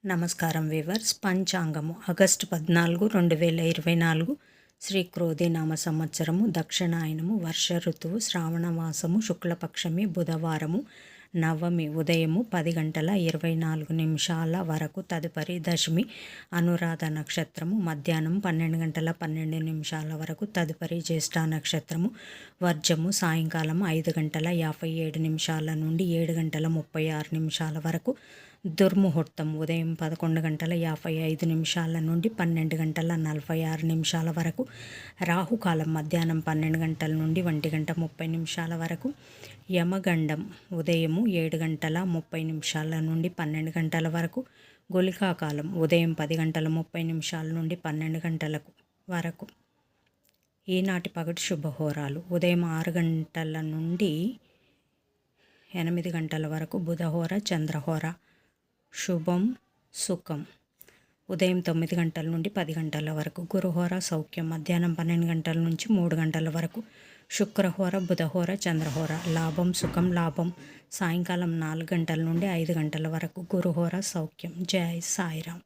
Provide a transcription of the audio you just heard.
నమస్కారం weavers. పంచాంగము August 14, 2024 Shri క్రోధి నామ సంవత్సరము, దక్షిణాయనము, వర్ష ఋతువు, శ్రావణ మాసము, శుక్లపక్షమి, బుధవారము, నవమి ఉదయము 10:24 వరకు, తదుపరి దశమి అనురాధ నక్షత్రము, మధ్యాహ్నం 12:12 వరకు, తదుపరి జ్యేష్ఠ నక్షత్రము, వర్జము సాయంకాలం 5:57 నుండి 7:36 వరకు, దుర్ముహూర్తం ఉదయం 11:55 నుండి 12:46 వరకు, రాహుకాలం మధ్యాహ్నం 12 గంటల నుండి 1:30 వరకు, యమగండం ఉదయము 7:30 నుండి 12 గంటల వరకు, గుళికాకాలం ఉదయం 10:30 నుండి 12 గంటల వరకు. ఈనాటి పగటి శుభహోరాలు: ఉదయం 6 గంటల నుండి 8 గంటల వరకు బుధహోర, చంద్రహోర. శుభం సుఖం ఉదయం 9 గంటల నుండి 10 గంటల వరకు. గురుహోర సౌఖ్యం మధ్యాహ్నం 12 గంటల నుంచి 3 గంటల వరకు. శుక్రహోర, బుధహోర, చంద్రహోర. లాభం సుఖం లాభం సాయంకాలం 4 గంటల నుండి 5 గంటల వరకు. గురుహోర సౌఖ్యం. జై సాయిరాం.